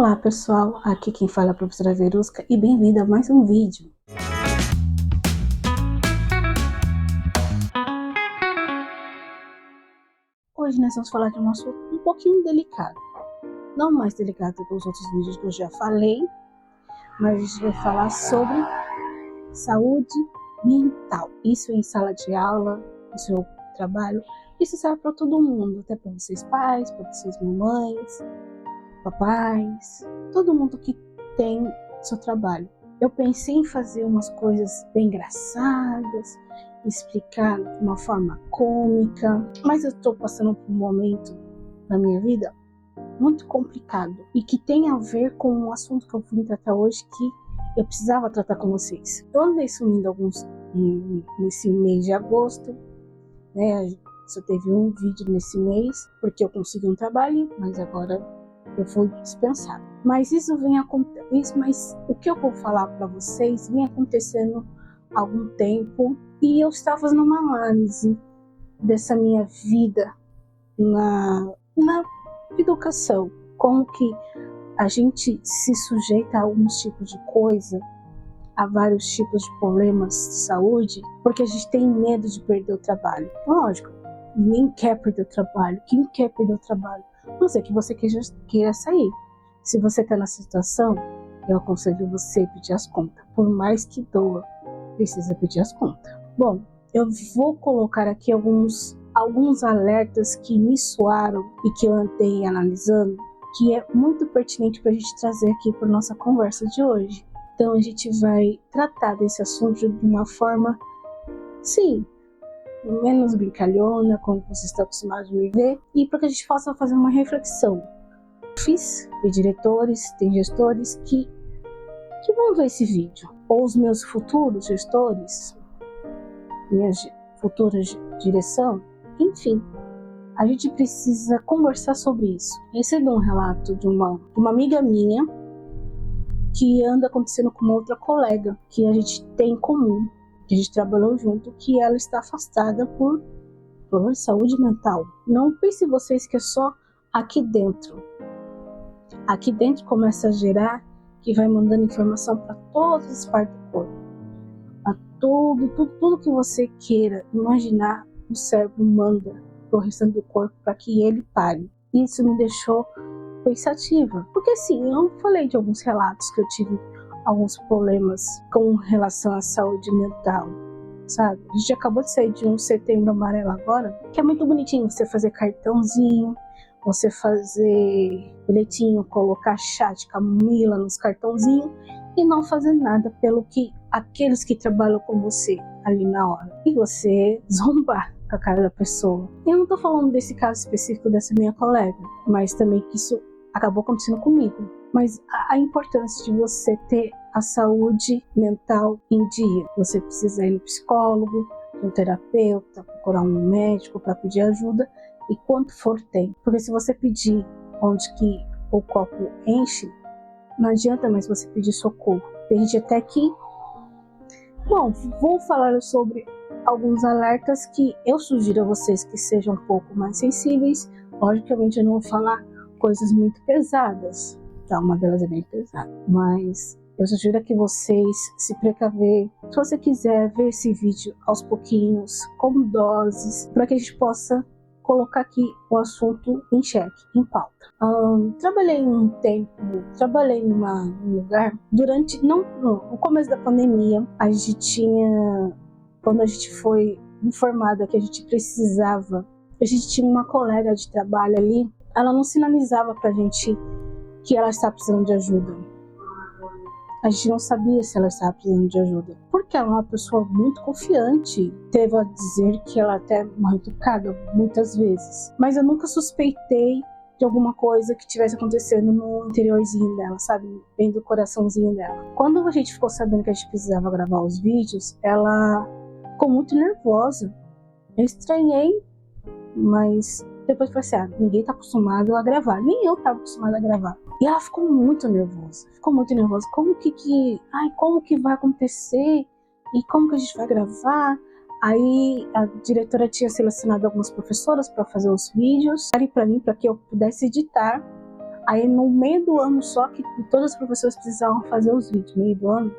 Olá pessoal, aqui quem fala é a professora Verusca e bem-vinda a mais um vídeo. Hoje nós vamos falar de um assunto um pouquinho delicado. Não mais delicado que os outros vídeos que eu já falei, mas a gente vai falar sobre saúde mental. Isso em sala de aula, no seu trabalho, isso serve para todo mundo, até para vocês pais, para vocês mamães, papais, todo mundo que tem seu trabalho. Eu pensei em fazer umas coisas bem engraçadas, explicar de uma forma cômica, mas eu estou passando por um momento na minha vida muito complicado e que tem a ver com um assunto que eu vim tratar hoje que eu precisava tratar com vocês. Eu andei sumindo nesse mês de agosto, né? Só teve um vídeo nesse mês porque eu consegui um trabalho, mas agora eu fui dispensada. Mas isso vem acontecendo, mas o que eu vou falar para vocês vem acontecendo há algum tempo e eu estava fazendo uma análise dessa minha vida na educação, como que a gente se sujeita a alguns tipos de coisa, a vários tipos de problemas de saúde, porque a gente tem medo de perder o trabalho. Lógico, ninguém quer perder o trabalho. Quem quer perder o trabalho? A não ser que você queira sair. Se você está nessa situação, eu aconselho você pedir as contas. Por mais que doa, precisa pedir as contas. Bom, eu vou colocar aqui alguns alertas que me soaram e que eu andei analisando, que é muito pertinente para a gente trazer aqui para nossa conversa de hoje. Então a gente vai tratar desse assunto de uma forma, sim, menos brincalhona, como você está acostumado a me ver, e para que a gente possa fazer uma reflexão. Tem diretores, tem gestores que vão ver esse vídeo, ou os meus futuros gestores, minha futura direção, enfim, a gente precisa conversar sobre isso. Recebi um relato de uma amiga minha que anda acontecendo com uma outra colega que a gente tem em comum, que a gente trabalhou junto, que ela está afastada por problemas de saúde mental. Não pense vocês que é só aqui dentro. Aqui dentro começa a gerar, que vai mandando informação para todas as partes do corpo. A tudo que você queira imaginar, o cérebro manda para o restante do corpo para que ele pare. Isso me deixou pensativa. Porque sim, eu falei de alguns relatos que eu tive alguns problemas com relação à saúde mental, sabe? A gente acabou de sair de um Setembro Amarelo agora, que é muito bonitinho você fazer cartãozinho, você fazer bilhetinho, colocar chá de camomila nos cartãozinhos e não fazer nada pelo que aqueles que trabalham com você ali na hora. E você zombar com a cara da pessoa. Eu não tô falando desse caso específico dessa minha colega, mas também que isso acabou acontecendo comigo. Mas a importância de você ter a saúde mental em dia. Você precisa ir no psicólogo, um terapeuta, procurar um médico para pedir ajuda e quanto for tempo. Porque se você pedir onde que o copo enche, não adianta mais você pedir socorro. Tem gente até que... Bom, vou falar sobre alguns alertas que eu sugiro a vocês que sejam um pouco mais sensíveis. Logicamente eu não vou falar coisas muito pesadas, tá? Uma delas é bem pesada, mas eu sugiro que vocês se precaver. Se você quiser ver esse vídeo aos pouquinhos, com doses, para que a gente possa colocar aqui o assunto em xeque, em pauta. Trabalhei um tempo, num lugar, no começo da pandemia, a gente tinha, quando a gente foi informada que a gente precisava, a gente tinha uma colega de trabalho ali, ela não sinalizava pra gente que ela estava precisando de ajuda. A gente não sabia se ela estava precisando de ajuda, porque ela é uma pessoa muito confiante. Teve a dizer que ela até mal educada muitas vezes, mas eu nunca suspeitei de alguma coisa que estivesse acontecendo no interiorzinho dela, sabe, bem do coraçãozinho dela. Quando a gente ficou sabendo que a gente precisava gravar os vídeos, ela ficou muito nervosa. Eu estranhei, mas depois falei assim, ninguém tá acostumado a gravar, nem eu tava acostumada a gravar. E ela ficou muito nervosa, como que vai acontecer? E como que a gente vai gravar? Aí a diretora tinha selecionado algumas professoras para fazer os vídeos, para mim, para que eu pudesse editar Aí no meio do ano só que todas as professoras precisavam fazer os vídeos, meio do ano.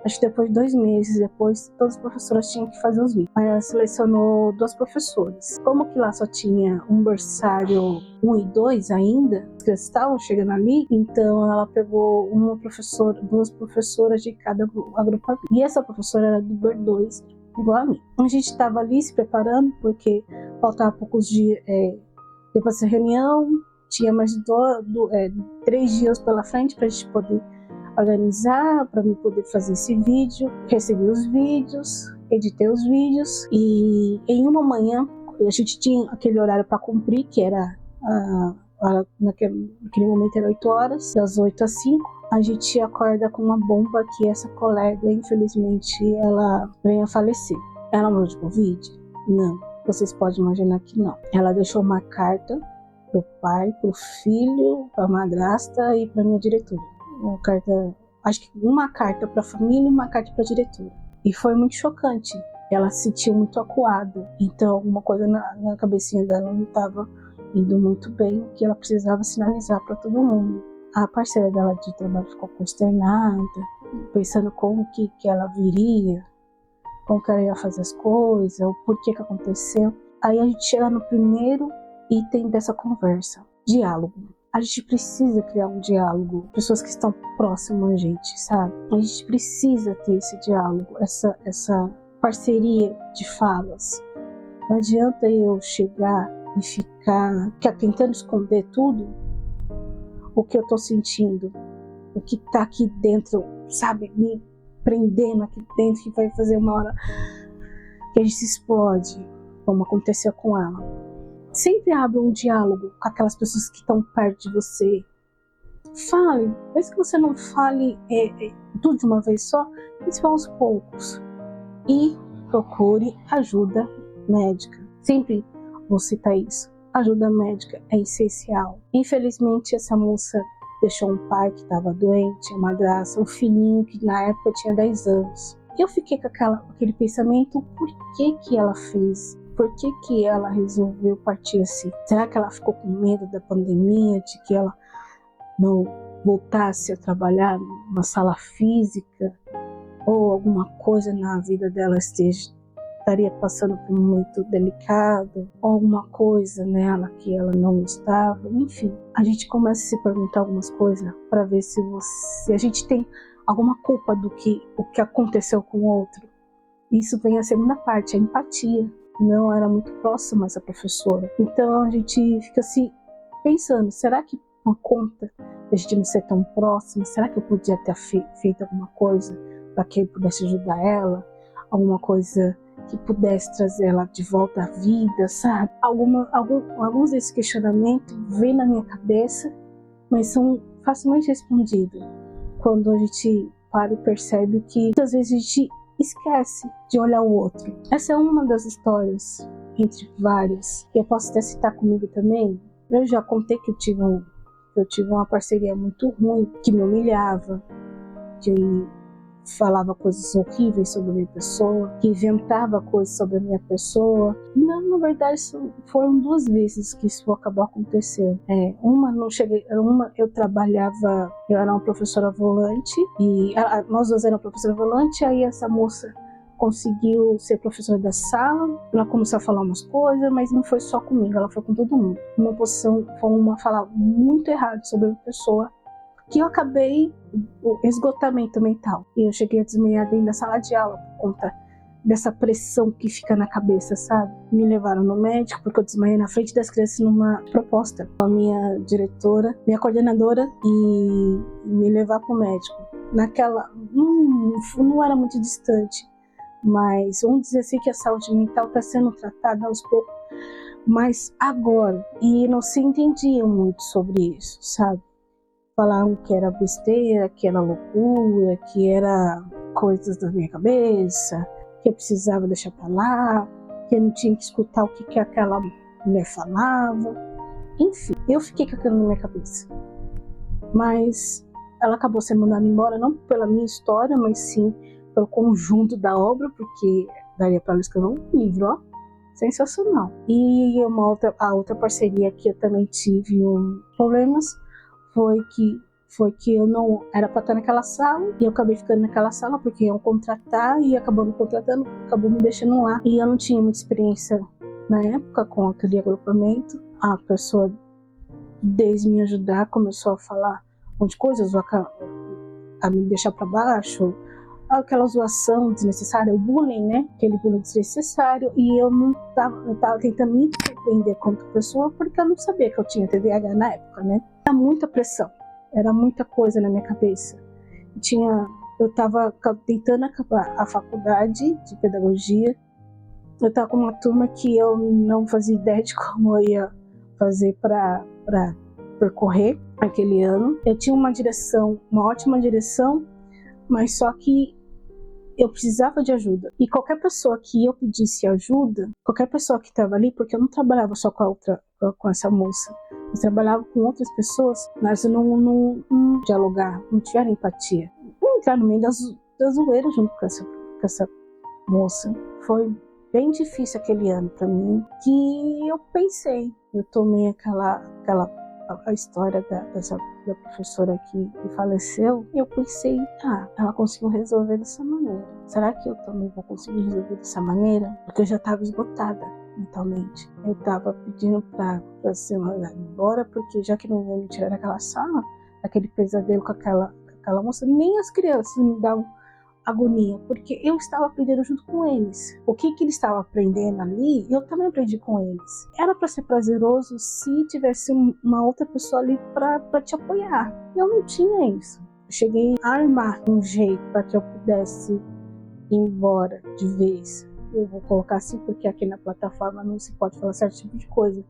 Acho que depois de 2 meses depois, todas as professoras tinham que fazer os vídeos. Aí ela selecionou 2 professoras. Como que lá só tinha um berçário 1 e 2 ainda, que estavam chegando ali, então ela pegou 2 professoras de cada agrupamento. E essa professora era do BER 2, igual a mim. A gente estava ali se preparando, porque faltava poucos dias depois dessa reunião, tinha mais 3 dias pela frente para a gente poder organizar, para mim poder fazer esse vídeo. Recebi os vídeos, editei os vídeos, e em uma manhã a gente tinha aquele horário para cumprir, que era naquele momento era 8 horas, das 8 às 5. A gente acorda com uma bomba que essa colega, infelizmente, ela veio a falecer. Ela morreu de Covid? Não. Vocês podem imaginar que não. Ela deixou uma carta pro pai, pro filho, pra madrasta e pra minha diretora. Acho que uma carta para a família e uma carta para a diretora. E foi muito chocante. Ela se sentiu muito acuada. Então, alguma coisa na cabecinha dela não estava indo muito bem, que ela precisava sinalizar para todo mundo. A parceira dela de trabalho ficou consternada, pensando como que ela viria, como que ela ia fazer as coisas, o porquê que aconteceu. Aí a gente chega no primeiro item dessa conversa: diálogo. A gente precisa criar um diálogo, pessoas que estão próximas a gente, sabe? A gente precisa ter esse diálogo, essa parceria de falas. Não adianta eu chegar e ficar tentando esconder tudo, o que eu tô sentindo, o que tá aqui dentro, sabe? Me prendendo aqui dentro, que vai fazer uma hora que a gente se explode, como aconteceu com ela. Sempre abra um diálogo com aquelas pessoas que estão perto de você. Fale, mesmo que você não fale tudo de uma vez só, mas fale aos poucos. E procure ajuda médica. Sempre vou citar isso. Ajuda médica é essencial. Infelizmente, essa moça deixou um pai que estava doente, a madrasta, um filhinho que na época tinha 10 anos. Eu fiquei com aquele pensamento: por que ela fez? Por que ela resolveu partir assim? Será que ela ficou com medo da pandemia, de que ela não voltasse a trabalhar numa sala física? Ou alguma coisa na vida dela estaria passando por um momento delicado? Ou alguma coisa nela que ela não gostava? Enfim, a gente começa a se perguntar algumas coisas para ver se a gente tem alguma culpa do que aconteceu com o outro. Isso vem a segunda parte, a empatia. Não era muito próxima essa professora. Então a gente fica assim pensando: será que por conta de a gente não ser tão próxima, será que eu podia ter feito alguma coisa para que eu pudesse ajudar ela? Alguma coisa que pudesse trazer ela de volta à vida, sabe? Alguns desses questionamentos vêm na minha cabeça, mas são facilmente respondidos quando a gente para e percebe que muitas vezes a gente esquece de olhar o outro. Essa é uma das histórias, entre várias, que eu posso até citar comigo também. Eu já contei que eu tive uma parceria muito ruim, que me humilhava, que falava coisas horríveis sobre a minha pessoa, que inventava coisas sobre a minha pessoa. Não, na verdade, foram 2 vezes que isso acabou acontecendo. Uma eu trabalhava, eu era uma professora volante, e nós 2 éramos professora volante. Aí essa moça conseguiu ser professora da sala, ela começou a falar umas coisas, mas não foi só comigo, ela foi com todo mundo. Uma posição, foi uma falar muito errado sobre a pessoa, que eu acabei o esgotamento mental. E eu cheguei a desmaiar dentro da sala de aula por conta dessa pressão que fica na cabeça, sabe? Me levaram no médico porque eu desmaiei na frente das crianças numa proposta. A minha diretora, minha coordenadora, e me levar para o médico. Não era muito distante, mas vamos dizer assim que a saúde mental está sendo tratada aos poucos. Mas agora, e não se entendia muito sobre isso, sabe? Falavam que era besteira, que era loucura, que era coisas da minha cabeça, que eu precisava deixar pra lá, que eu não tinha que escutar o que aquela mulher falava. Enfim, eu fiquei com aquilo na minha cabeça. Mas ela acabou sendo mandada embora, não pela minha história, mas sim pelo conjunto da obra, porque daria para ela escrever um livro, ó, sensacional. E a outra parceria que eu também tive problemas foi que eu não era para estar naquela sala e eu acabei ficando naquela sala porque iam contratar e acabou me contratando, acabou me deixando lá. E eu não tinha muita experiência na época com aquele agrupamento. A pessoa, desde me ajudar, começou a falar um monte de coisas, a me deixar para baixo, aquela zoação desnecessária, o bullying, né? Aquele bullying desnecessário, e eu tava tentando me surpreender como pessoa porque eu não sabia que eu tinha TDAH na época, né? Era muita pressão, era muita coisa na minha cabeça. Eu estava tentando acabar a faculdade de pedagogia, eu estava com uma turma que eu não fazia ideia de como eu ia fazer para percorrer aquele ano. Eu tinha uma ótima direção, mas só que eu precisava de ajuda. E qualquer pessoa que eu pedisse ajuda, qualquer pessoa que estava ali, porque eu não trabalhava só com essa moça, eu trabalhava com outras pessoas, mas eu não dialogar, não tiveram empatia. Não entrar no meio da zoeira junto com essa moça. Foi bem difícil aquele ano para mim, que eu pensei, eu tomei a história da professora que faleceu, e eu pensei, ela conseguiu resolver dessa maneira. Será que eu também vou conseguir resolver dessa maneira? Porque eu já estava esgotada mentalmente. Eu estava pedindo para ser mandada embora, porque já que não ia me tirar daquela sala, aquele pesadelo com aquela moça, nem as crianças me davam agonia, porque eu estava aprendendo junto com eles. O que eles estavam aprendendo ali, eu também aprendi com eles. Era para ser prazeroso se tivesse uma outra pessoa ali para te apoiar. Eu não tinha isso. Eu cheguei a armar um jeito para que eu pudesse ir embora de vez. Eu vou colocar assim porque aqui na plataforma não se pode falar certo tipo de coisa,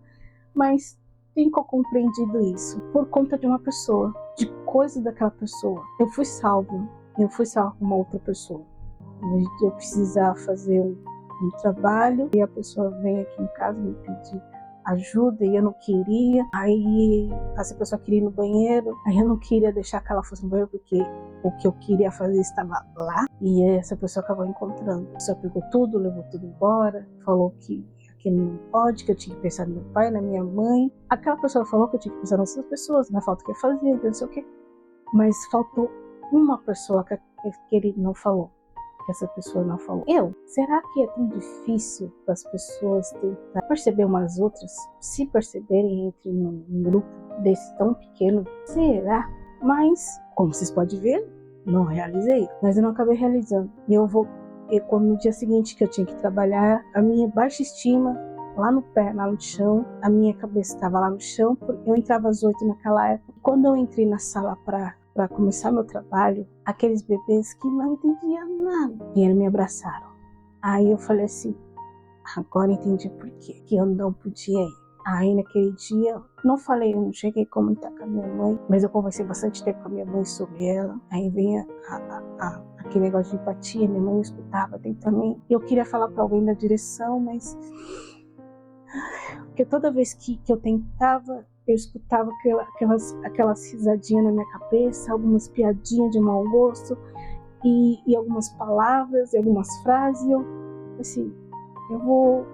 mas tenho compreendido isso por conta de uma pessoa, de coisa daquela pessoa. Eu fui salvo com uma outra pessoa. Eu precisava fazer um trabalho e a pessoa vem aqui em casa me pedir ajuda e eu não queria. Aí essa pessoa queria ir no banheiro, aí eu não queria deixar que ela fosse no banheiro porque o que eu queria fazer estava lá, e essa pessoa acabou encontrando. A pessoa pegou tudo, levou tudo embora, falou que não pode, que eu tinha que pensar no meu pai, na minha mãe. Aquela pessoa falou que eu tinha que pensar nessas pessoas, na falta que eu fazia, não sei o quê. Mas faltou uma pessoa que ele não falou, que essa pessoa não falou. Será que é tão difícil para as pessoas tentar perceber umas outras, se perceberem entre num grupo desse tão pequeno? Será? Mas, como vocês podem ver, não realizei, mas eu não acabei realizando. E quando no dia seguinte que eu tinha que trabalhar, a minha baixa estima lá no pé, lá no chão, a minha cabeça estava lá no chão, eu entrava às 8 naquela época. Quando eu entrei na sala para começar meu trabalho, aqueles bebês que não entendiam nada vieram me abraçaram. Aí eu falei assim, agora entendi por quê, que eu não podia ir. Aí naquele dia, eu não cheguei a comentar com a minha mãe, mas eu conversei bastante tempo com a minha mãe sobre ela. Aí vem aquele negócio de empatia, minha mãe me escutava atentamente. Eu queria falar para alguém da direção, mas porque toda vez que eu tentava, eu escutava aquelas risadinhas na minha cabeça, algumas piadinhas de mau gosto e algumas palavras e algumas frases. Eu vou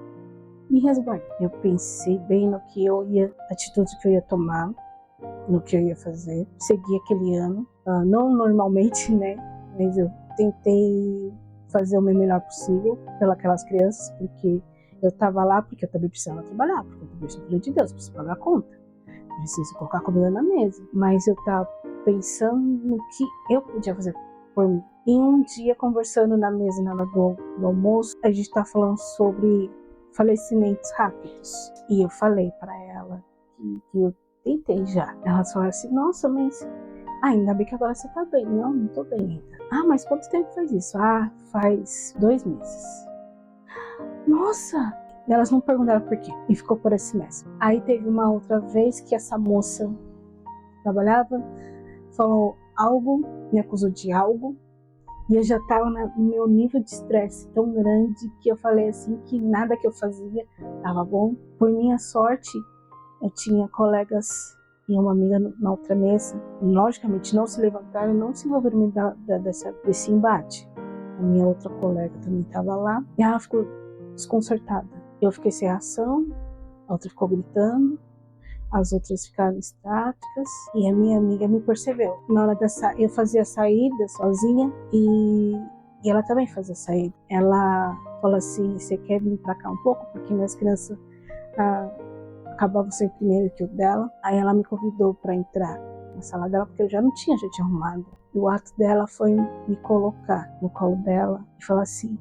me resguardar. Eu pensei bem no que atitude que eu ia tomar, no que eu ia fazer. Segui aquele ano, não normalmente, né? Mas eu tentei fazer o meu melhor possível pelas crianças, porque eu estava lá porque eu também precisava trabalhar, porque eu também sou filho de Deus, preciso pagar a conta, preciso colocar comida na mesa. Mas eu estava pensando no que eu podia fazer por mim. E um dia, conversando na mesa na hora do almoço, a gente estava falando sobre falecimentos rápidos. E eu falei para ela que eu tentei já. Ela falou assim, nossa, mas ainda bem que agora você tá bem. Não tô bem ainda. Mas quanto tempo faz isso? Faz 2 meses. Nossa! Elas não perguntaram por quê. E ficou por esse mês. Aí teve uma outra vez que essa moça trabalhava, falou algo, me acusou de algo. E eu já estava no meu nível de estresse tão grande que eu falei assim que nada que eu fazia estava bom. Por minha sorte, eu tinha colegas e uma amiga na outra mesa. Logicamente não se levantaram, não se envolveram desse embate. A minha outra colega também estava lá e ela ficou desconcertada. Eu fiquei sem ação, a outra ficou gritando. as outras ficaram estáticas e a minha amiga me percebeu. Na hora eu fazia a saída sozinha e ela também fazia a saída. Ela falou assim, você quer vir pra cá um pouco? Porque minhas crianças acabavam sendo primeiro que o dela. Aí ela me convidou para entrar na sala dela, porque eu já não tinha gente arrumada. E o ato dela foi me colocar no colo dela e falar assim,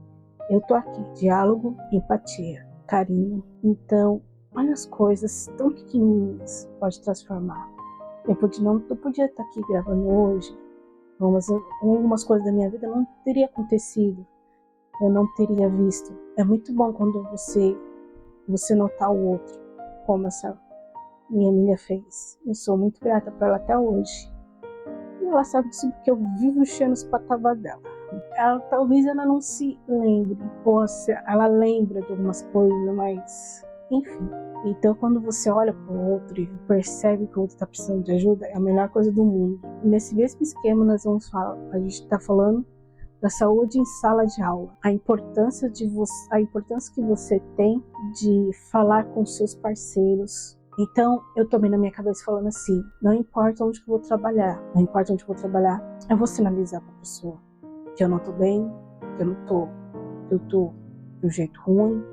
eu tô aqui, diálogo, empatia, carinho. Então, olha as coisas tão pequenininhas pode transformar. Eu podia estar aqui gravando hoje, algumas coisas da minha vida não teria acontecido, eu não teria visto. É muito bom quando você notar o outro, como essa minha amiga fez. Eu sou muito grata para ela até hoje. E ela sabe disso porque eu vivo enchendo os patavas dela. Talvez ela não se lembre, ou ela lembra de algumas coisas, mas enfim. Então quando você olha para o outro e percebe que o outro está precisando de ajuda, é a melhor coisa do mundo. Nesse mesmo esquema nós vamos falar, a gente está falando da saúde em sala de aula, a importância que você tem de falar com seus parceiros. Então, eu tomei na minha cabeça falando assim, não importa onde que eu vou trabalhar, eu vou sinalizar para a pessoa que eu não tô bem, que eu tô de um jeito ruim,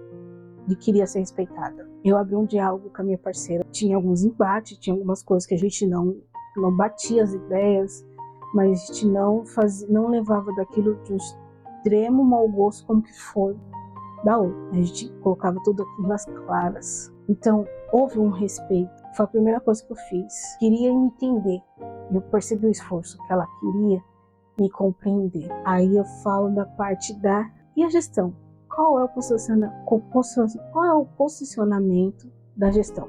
e queria ser respeitada. Eu abri um diálogo com a minha parceira, tinha alguns embates, tinha algumas coisas que a gente não batia as ideias, mas a gente não levava daquilo de um extremo mau gosto como que foi da outra. A gente colocava tudo aquilo nas claras. Então, houve um respeito. Foi a primeira coisa que eu fiz. Queria me entender. Eu percebi o esforço que ela queria me compreender. Aí eu falo da parte e a gestão. Qual é o posicionamento da gestão?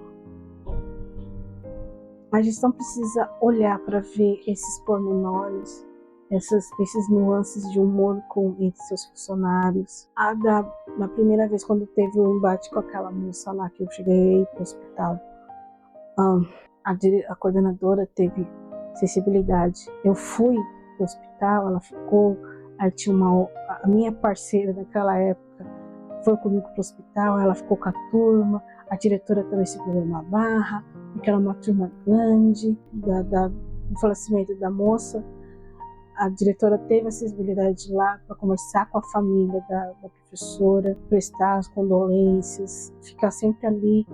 A gestão precisa olhar para ver esses pormenores, esses nuances de humor entre seus funcionários. Na primeira vez, quando teve o embate com aquela moça lá que eu cheguei para o hospital, a coordenadora teve sensibilidade. Eu fui para o hospital, ela ficou, aí tinha a minha parceira daquela época foi comigo para o hospital, ela ficou com a turma, a diretora também segurou uma barra, porque era uma turma grande, do falecimento da moça. A diretora teve a sensibilidade de ir lá para conversar com a família da professora, prestar as condolências, ficar sempre ali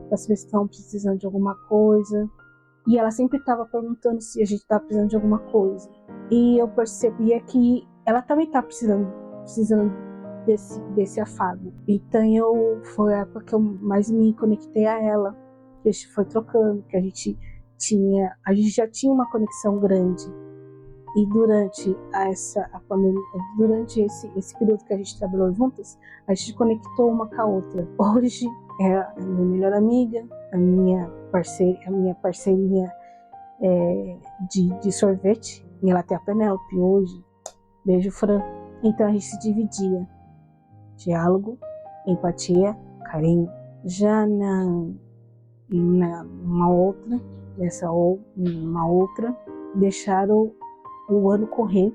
para saber se estavam precisando de alguma coisa. E ela sempre estava perguntando se a gente estava precisando de alguma coisa. E eu percebia que ela também estava precisando desse afago. Então foi a época que eu mais me conectei a ela. A gente foi trocando, que a gente já tinha uma conexão grande. E durante esse período que a gente trabalhou juntas, a gente conectou uma com a outra. Hoje é a minha melhor amiga, a minha parceirinha de sorvete, e ela tem a Penélope hoje. Beijo, Fran. Então a gente se dividia. Diálogo, empatia, carinho. Já numa outra, deixaram o ano correr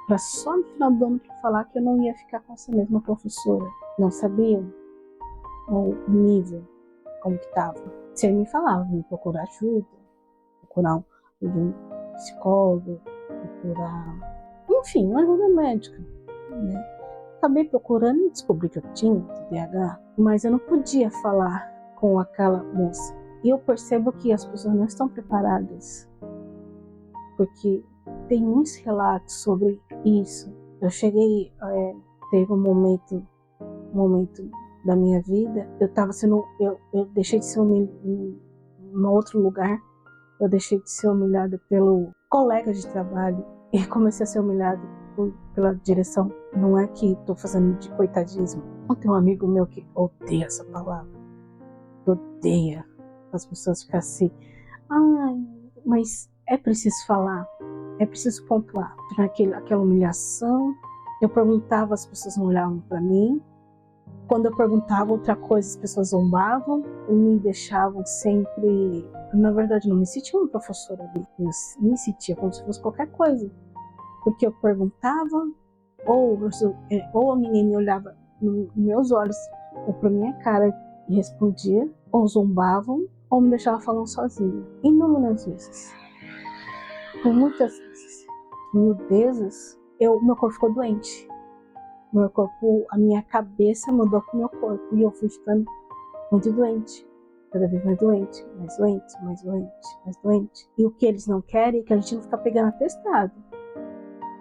para só no final do ano falar que eu não ia ficar com essa mesma professora. Não sabiam o nível, como que estava. Você me falava, me procurar ajuda, procurar um psicólogo, enfim, uma ajuda médica, né? Acabei procurando e descobri que eu tinha TDAH, mas eu não podia falar com aquela moça. E eu percebo que as pessoas não estão preparadas, porque tem muitos relatos sobre isso. Eu cheguei, teve um momento da minha vida, eu deixei de ser em outro lugar, eu deixei de ser humilhada pelo colega de trabalho e comecei a ser humilhada pela direção. Não é que estou fazendo de coitadismo. Tem um amigo meu que odeia essa palavra, odeia as pessoas ficarem assim, mas é preciso falar, é preciso pontuar. Aquela humilhação, eu perguntava, as pessoas não olhavam para mim. Quando eu perguntava outra coisa, as pessoas zombavam e me deixavam sempre. Na verdade, não me sentia uma professora ali, eu me sentia como se fosse qualquer coisa, porque eu perguntava, ou ninguém me olhava nos meus olhos ou para minha cara e respondia, ou zombavam, ou me deixava falando sozinha. Inúmeras vezes. Por muitas vezes. Mil vezes, meu corpo ficou doente. Meu corpo, a minha cabeça mudou com o meu corpo. E eu fui ficando muito doente. Cada vez mais doente, mais doente, mais doente, mais doente. E o que eles não querem é que a gente não fique pegando atestado.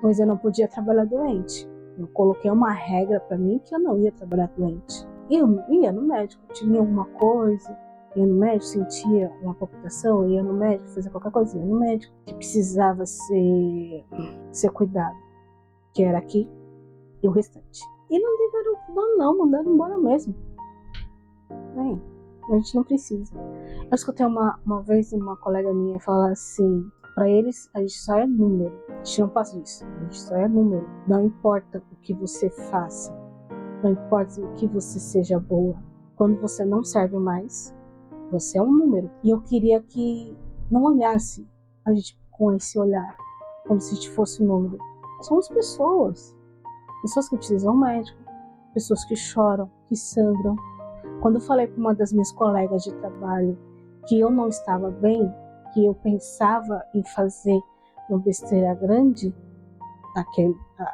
Pois eu não podia trabalhar doente. Eu coloquei uma regra para mim que eu não ia trabalhar doente. E eu ia no médico, tinha alguma coisa, ia no médico, sentia uma palpitação, ia no médico, fazia qualquer coisa, ia no médico, que precisava ser cuidado, que era aqui e o restante. E não mandaram embora mesmo. Bem, a gente não precisa. Eu escutei uma vez uma colega minha falar assim, para eles a gente só é número, a gente não faz isso, a gente só é número. Não importa o que você faça, não importa o que você seja boa, quando você não serve mais, você é um número. E eu queria que não olhasse a gente com esse olhar, como se a gente fosse um número. Somos pessoas que precisam de um médico, pessoas que choram, que sangram. Quando eu falei para uma das minhas colegas de trabalho que eu não estava bem, que eu pensava em fazer uma besteira grande,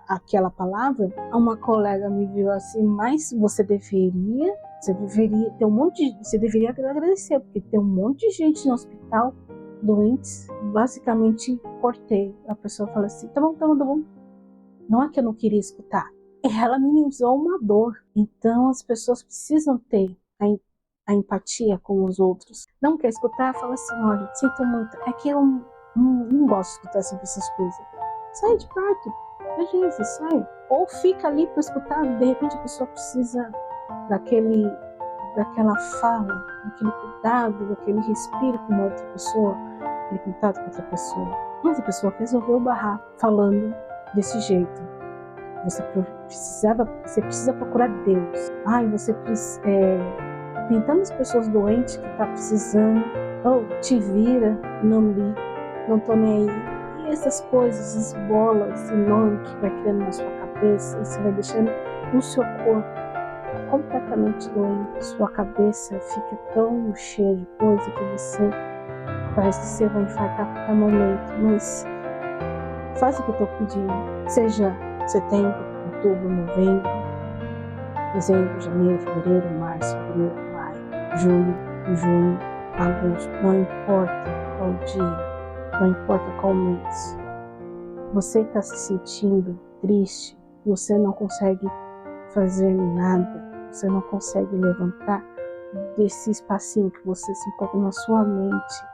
aquela palavra, uma colega me viu assim, mas você deveria ter você deveria agradecer, porque tem um monte de gente no hospital doentes. Basicamente, cortei. A pessoa falou assim, tá bom. Não é que eu não queria escutar. Ela minimizou uma dor. Então, as pessoas precisam ter a empatia com os outros. Não quer escutar, fala assim, olha, sinto muito. É que eu não gosto de escutar sobre essas coisas. Sai de perto. Beleza, sai. Ou fica ali para escutar. De repente, a pessoa precisa daquela fala, daquele cuidado, daquele respiro com uma outra pessoa, aquele contato com outra pessoa. Mas a pessoa resolveu barrar falando desse jeito. Você precisa procurar Deus. Tem tantas pessoas doentes que tá precisando. Te vira, não liga, não tô nem aí. E essas coisas, essas bolas enormes que vai criando na sua cabeça, e você vai deixando no seu corpo completamente doente. Sua cabeça fica tão cheia de coisa que parece que você vai infartar a qualquer momento. Mas faz o que eu tô pedindo. Seja setembro, outubro, novembro, dezembro, janeiro, fevereiro, março, abril, maio, junho, agosto. Não importa qual dia, não importa qual mês. Você está se sentindo triste, você não consegue fazer nada, você não consegue levantar desse espacinho que você se encontra na sua mente.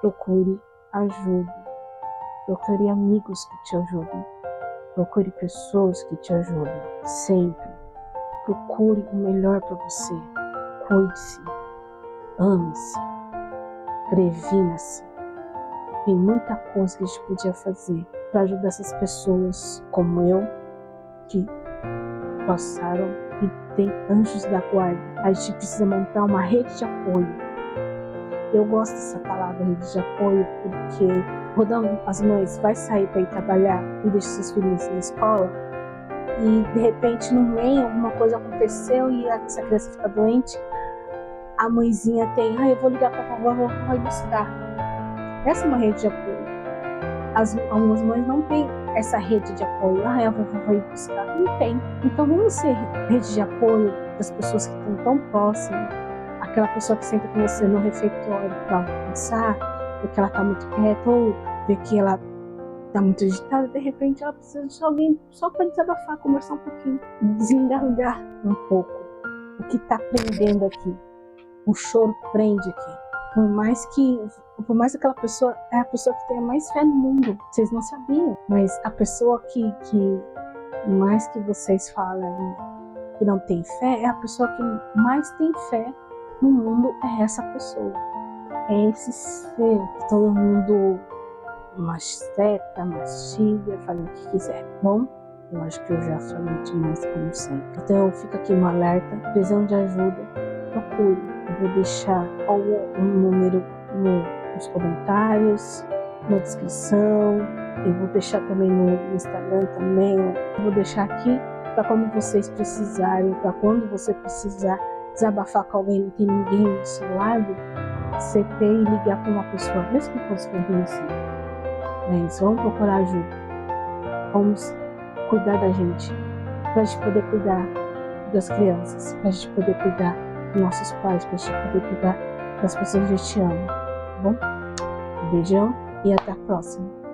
Procure ajuda. Procure amigos que te ajudem. Procure pessoas que te ajudem. Sempre. Procure o melhor para você. Cuide-se. Ame-se. Previna-se. Tem muita coisa que a gente podia fazer para ajudar essas pessoas como eu, que passaram e tem anjos da guarda. A gente precisa montar uma rede de apoio. Eu gosto dessa palavra, rede de apoio, porque quando as mães vai sair para ir trabalhar e deixa seus filhos na escola, e de repente no meio alguma coisa aconteceu e essa criança fica doente, a mãezinha tem, eu vou ligar para a vovó, vai buscar. Essa é uma rede de apoio. Algumas mães não têm essa rede de apoio. A vovó vai buscar. Não tem. Então vamos ser rede de apoio das pessoas que estão tão próximas. Aquela pessoa que senta com você no refeitório para almoçar, porque ela está muito quieta, ou porque ela está muito agitada, de repente ela precisa de alguém só para desabafar, conversar um pouquinho, desengargar um pouco o que está prendendo aqui. O choro prende aqui. Por mais que aquela pessoa é a pessoa que tem a mais fé no mundo, vocês não sabiam, mas a pessoa que mais que vocês falam que não tem fé, é a pessoa que mais tem fé no mundo, é essa pessoa. É esse ser que todo mundo mastiga, faz o que quiser. Bom, eu acho que eu já falei demais como sempre. Então fica aqui um alerta, precisando de ajuda, procure. Eu vou deixar um número nos comentários, na descrição. Eu vou deixar também no Instagram também. Eu vou deixar aqui para quando vocês precisarem, para quando você precisar desabafar com alguém, não tem ninguém do seu lado, você ter e ligar para uma pessoa, mesmo que fosse compreensível. Mas vamos procurar ajuda. Vamos cuidar da gente, para a gente poder cuidar das crianças, para a gente poder cuidar dos nossos pais, para a gente poder cuidar das pessoas que a gente ama, tá bom? Um beijão e até a próxima.